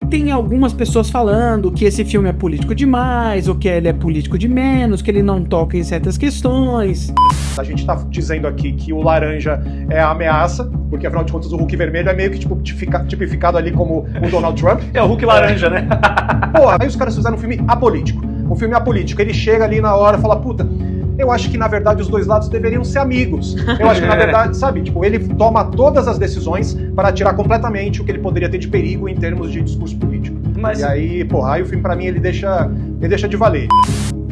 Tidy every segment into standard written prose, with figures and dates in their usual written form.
Tem algumas pessoas falando que esse filme é político demais, ou que ele é político de menos, que ele não toca em certas questões. A gente tá dizendo aqui que o laranja é a ameaça, porque afinal de contas o Hulk vermelho é meio que tipo, tipificado ali como o Donald Trump. É o Hulk laranja, né? Porra, aí os caras fizeram um filme apolítico. Um filme apolítico. Ele chega ali na hora e fala, puta, eu acho que na verdade os dois lados deveriam ser amigos. Eu acho que na verdade, sabe, tipo, ele toma todas as decisões para tirar completamente o que ele poderia ter de perigo em termos de discurso político. Mas... E aí, porra, aí o filme pra mim ele deixa de valer.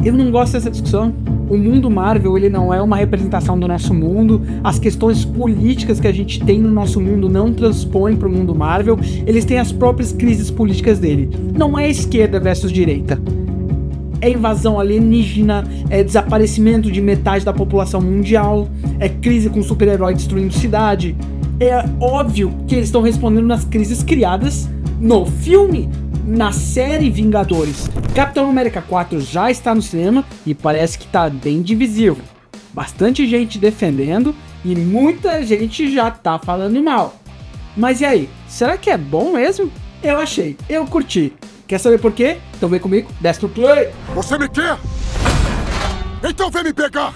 Eu não gosto dessa discussão. O mundo Marvel, ele não é uma representação do nosso mundo. As questões políticas que a gente tem no nosso mundo não transpõem pro mundo Marvel. Eles têm as próprias crises políticas dele. Não é esquerda versus direita. É invasão alienígena, é desaparecimento de metade da população mundial, é crise com super-herói destruindo cidade. É óbvio que eles estão respondendo nas crises criadas no filme, na série Vingadores. Capitão América 4 já está no cinema e parece que tá bem divisivo. Bastante gente defendendo e muita gente já tá falando mal. Mas e aí, será que é bom mesmo? Eu achei, eu curti. Quer saber por quê? Então vem comigo, desce pro play! Você me quer? Então vem me pegar!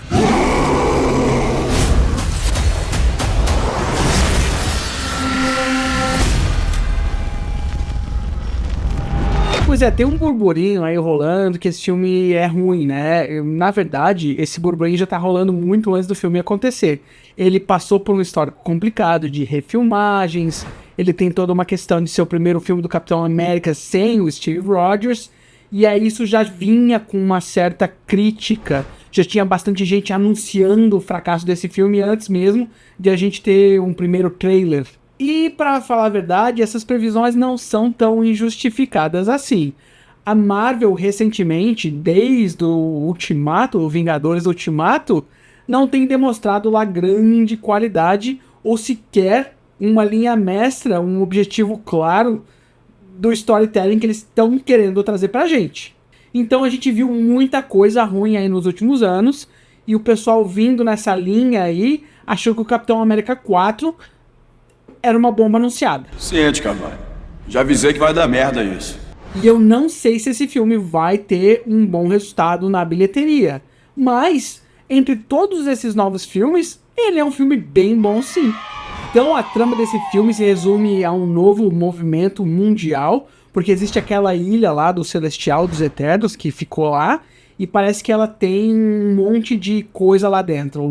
Pois é, tem um burburinho aí rolando que esse filme é ruim, né? Na verdade, esse burburinho já tá rolando muito antes do filme acontecer. Ele passou por um histórico complicado de refilmagens, ele tem toda uma questão de ser o primeiro filme do Capitão América sem o Steve Rogers, e aí isso já vinha com uma certa crítica. Já tinha bastante gente anunciando o fracasso desse filme antes mesmo de a gente ter um primeiro trailer. E, pra falar a verdade, essas previsões não são tão injustificadas assim. A Marvel, recentemente, desde o Ultimato, o Vingadores Ultimato, não tem demonstrado lá grande qualidade ou sequer uma linha mestra, um objetivo claro do storytelling que eles estão querendo trazer pra gente. Então a gente viu muita coisa ruim aí nos últimos anos, e o pessoal vindo nessa linha aí achou que o Capitão América 4 era uma bomba anunciada. Ciente, Carvalho. Já avisei que vai dar merda isso. E eu não sei se esse filme vai ter um bom resultado na bilheteria. Mas, entre todos esses novos filmes, ele é um filme bem bom sim. Então a trama desse filme se resume a um novo movimento mundial, porque existe aquela ilha lá do Celestial dos Eternos que ficou lá, e parece que ela tem um monte de coisa lá dentro,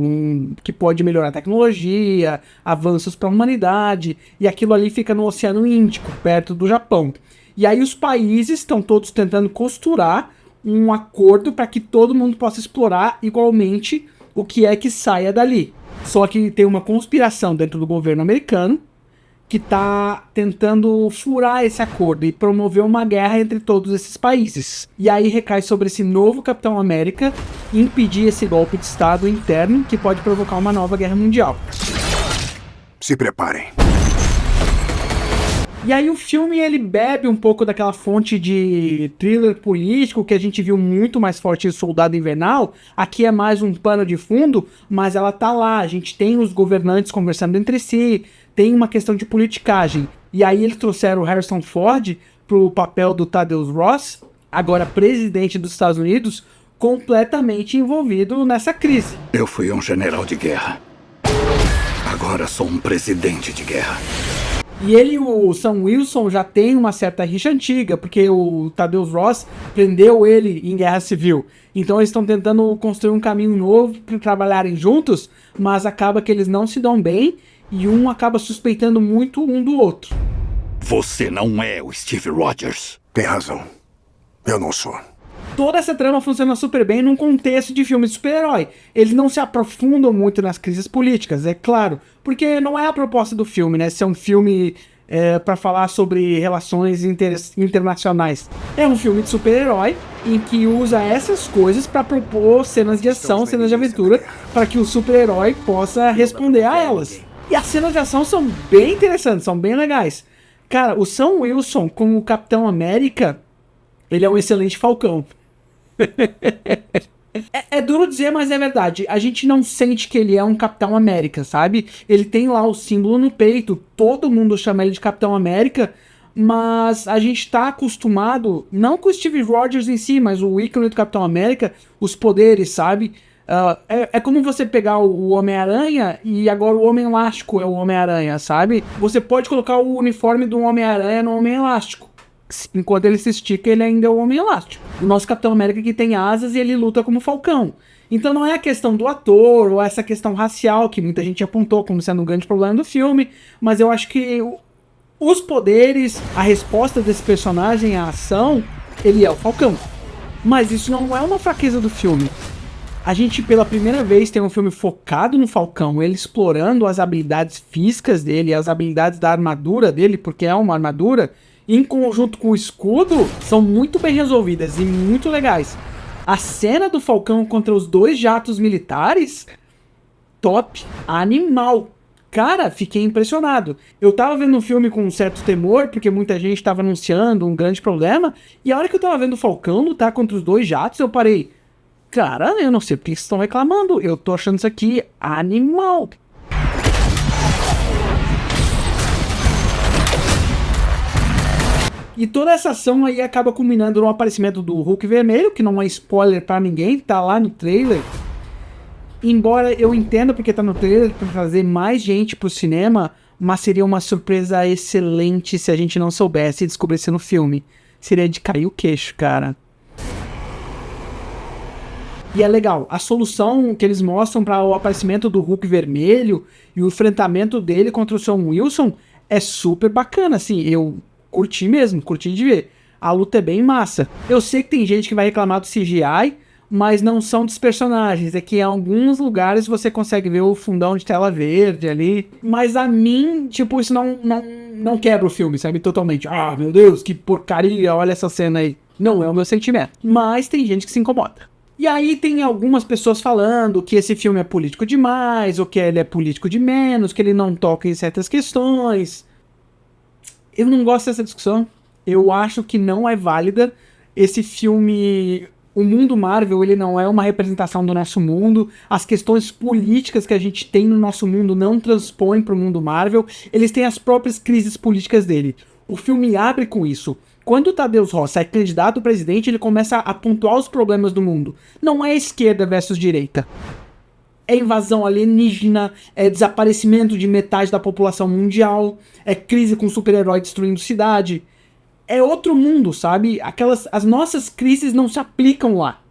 que pode melhorar a tecnologia, avanços para a humanidade, e aquilo ali fica no Oceano Índico, perto do Japão. E aí os países estão todos tentando costurar um acordo para que todo mundo possa explorar igualmente o que é que saia dali. Só que tem uma conspiração dentro do governo americano que está tentando furar esse acordo e promover uma guerra entre todos esses países. E aí recai sobre esse novo Capitão América impedir esse golpe de Estado interno que pode provocar uma nova guerra mundial. Se preparem. E aí o filme ele bebe um pouco daquela fonte de thriller político que a gente viu muito mais forte em Soldado Invernal. Aqui é mais um pano de fundo, mas ela tá lá. A gente tem os governantes conversando entre si, tem uma questão de politicagem. E aí eles trouxeram o Harrison Ford pro papel do Thaddeus Ross, agora presidente dos Estados Unidos, completamente envolvido nessa crise. Eu fui um general de guerra. Agora sou um presidente de guerra. E ele e o Sam Wilson já tem uma certa rixa antiga, porque o Thaddeus Ross prendeu ele em Guerra Civil. Então eles estão tentando construir um caminho novo para trabalharem juntos, mas acaba que eles não se dão bem e um acaba suspeitando muito um do outro. Você não é o Steve Rogers. Tem razão. Eu não sou. Toda essa trama funciona super bem num contexto de filme de super-herói. Eles não se aprofundam muito nas crises políticas, é claro, porque não é a proposta do filme, né? Ser um filme para falar sobre relações internacionais. É um filme de super-herói em que usa essas coisas para propor cenas de ação, cenas de aventura, para que o super-herói possa responder a elas. E as cenas de ação são bem interessantes, são bem legais. Cara, o Sam Wilson como o Capitão América, ele é um excelente Falcão. É duro dizer, mas é verdade. A gente não sente que ele é um Capitão América, sabe? Ele tem lá o símbolo no peito, todo mundo chama ele de Capitão América, mas a gente tá acostumado, não com o Steve Rogers em si, mas o ícone do Capitão América, os poderes, sabe? É como você pegar o Homem-Aranha e agora o Homem Elástico é o Homem-Aranha, sabe? Você pode colocar o uniforme do Homem-Aranha no Homem Elástico. Enquanto ele se estica, ele ainda é o Homem Elástico. O nosso Capitão América que tem asas e ele luta como Falcão. Então não é a questão do ator ou essa questão racial que muita gente apontou como sendo um grande problema do filme, mas eu acho que os poderes, a resposta desse personagem à ação, ele é o Falcão. Mas isso não é uma fraqueza do filme. A gente, pela primeira vez, tem um filme focado no Falcão, ele explorando as habilidades físicas dele, as habilidades da armadura dele, porque é uma armadura, em conjunto com o escudo, são muito bem resolvidas e muito legais. A cena do Falcão contra os 2 jatos militares, top, animal. Cara, fiquei impressionado. Eu tava vendo um filme com um certo temor, porque muita gente tava anunciando um grande problema, e a hora que eu tava vendo o Falcão lutar contra os 2 jatos, eu parei... Cara, eu não sei porque vocês estão reclamando. Eu tô achando isso aqui animal. E toda essa ação aí acaba culminando no aparecimento do Hulk vermelho, que não é spoiler pra ninguém, tá lá no trailer. Embora eu entenda porque tá no trailer pra trazer mais gente pro cinema, mas seria uma surpresa excelente se a gente não soubesse e descobrisse no filme. Seria de cair o queixo, cara. E é legal, a solução que eles mostram para o aparecimento do Hulk vermelho e o enfrentamento dele contra o Sam Wilson é super bacana, assim, eu curti mesmo, curti de ver. A luta é bem massa. Eu sei que tem gente que vai reclamar do CGI, mas não são dos personagens, é que em alguns lugares você consegue ver o fundão de tela verde ali, mas a mim, tipo, isso não quebra o filme, sabe, totalmente. Ah, meu Deus, que porcaria, olha essa cena aí. Não é o meu sentimento, mas tem gente que se incomoda. E aí tem algumas pessoas falando que esse filme é político demais, ou que ele é político de menos, que ele não toca em certas questões. Eu não gosto dessa discussão. Eu acho que não é válida. Esse filme, o mundo Marvel, ele não é uma representação do nosso mundo. As questões políticas que a gente tem no nosso mundo não transpõem para o mundo Marvel. Eles têm as próprias crises políticas dele. O filme abre com isso. Quando o Thaddeusz Rossi é candidato a presidente, ele começa a pontuar os problemas do mundo. Não é esquerda versus direita. É invasão alienígena, é desaparecimento de metade da população mundial, é crise com super-herói destruindo cidade. É outro mundo, sabe? As nossas crises não se aplicam lá.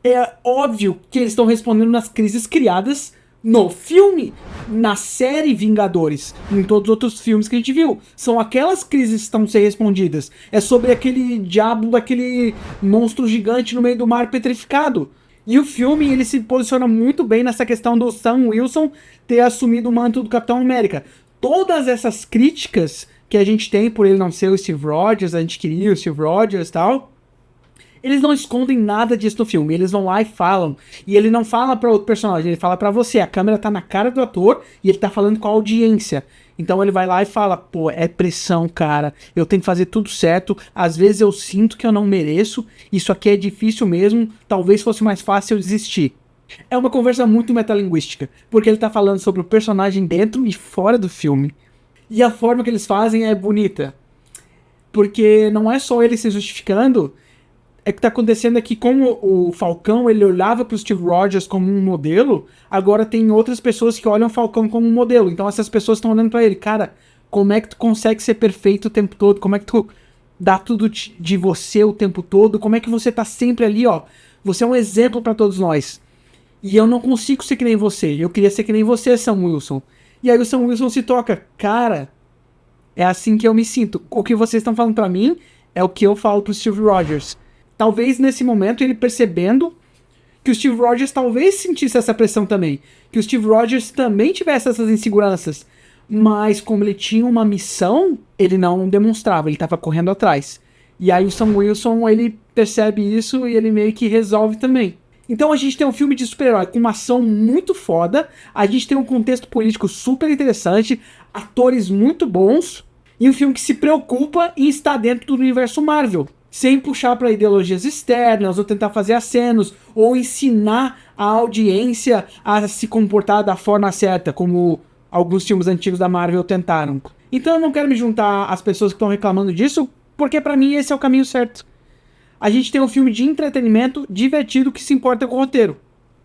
É óbvio que eles estão respondendo nas crises criadas no filme, na série Vingadores, em todos os outros filmes que a gente viu. São aquelas crises que estão sendo respondidas. É sobre aquele diabo, aquele monstro gigante no meio do mar petrificado. E o filme, ele se posiciona muito bem nessa questão do Sam Wilson ter assumido o manto do Capitão América. Todas essas críticas que a gente tem por ele não ser o Steve Rogers, a gente queria o Steve Rogers e tal... Eles não escondem nada disso no filme, eles vão lá e falam. E ele não fala pra outro personagem, ele fala pra você. A câmera tá na cara do ator e ele tá falando com a audiência. Então ele vai lá e fala, pô, é pressão, cara. Eu tenho que fazer tudo certo. Às vezes eu sinto que eu não mereço. Isso aqui é difícil mesmo. Talvez fosse mais fácil eu desistir. É uma conversa muito metalinguística, porque ele tá falando sobre o personagem dentro e fora do filme. E a forma que eles fazem é bonita. Porque não é só ele se justificando... É que tá acontecendo aqui, como o Falcão, ele olhava pro Steve Rogers como um modelo, agora tem outras pessoas que olham o Falcão como um modelo. Então essas pessoas estão olhando pra ele, cara, como é que tu consegue ser perfeito o tempo todo? Como é que tu dá tudo de você o tempo todo? Como é que você tá sempre ali, ó? Você é um exemplo pra todos nós. E eu não consigo ser que nem você. Eu queria ser que nem você, Sam Wilson. E aí o Sam Wilson se toca, cara, é assim que eu me sinto. O que vocês estão falando pra mim é o que eu falo pro Steve Rogers. Talvez nesse momento ele percebendo que o Steve Rogers talvez sentisse essa pressão também. Que o Steve Rogers também tivesse essas inseguranças. Mas como ele tinha uma missão, ele não demonstrava, ele estava correndo atrás. E aí o Sam Wilson, ele percebe isso e ele meio que resolve também. Então a gente tem um filme de super-herói com uma ação muito foda, a gente tem um contexto político super interessante, atores muito bons, e um filme que se preocupa em estar dentro do universo Marvel. Sem puxar para ideologias externas, ou tentar fazer acenos, ou ensinar a audiência a se comportar da forma certa, como alguns filmes antigos da Marvel tentaram. Então eu não quero me juntar às pessoas que estão reclamando disso, porque pra mim esse é o caminho certo. A gente tem um filme de entretenimento divertido que se importa com o roteiro.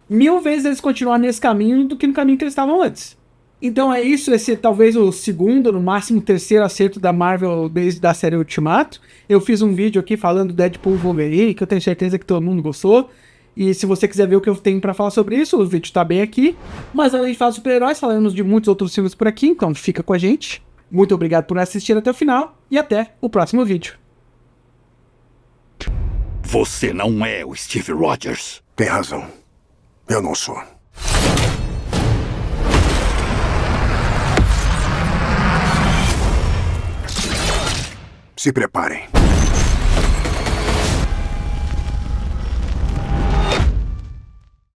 1000 vezes eles continuar nesse caminho do que no caminho que eles estavam antes. Então é isso, esse é talvez o segundo, no máximo terceiro acerto da Marvel desde a série Ultimato. Eu fiz um vídeo aqui falando do Deadpool Wolverine, que eu tenho certeza que todo mundo gostou. E se você quiser ver o que eu tenho pra falar sobre isso, o vídeo tá bem aqui. Mas além de falar de super-heróis, falamos de muitos outros filmes por aqui, então fica com a gente. Muito obrigado por assistir até o final e até o próximo vídeo. Você não é o Steve Rogers. Tem razão. Eu não sou. Se preparem.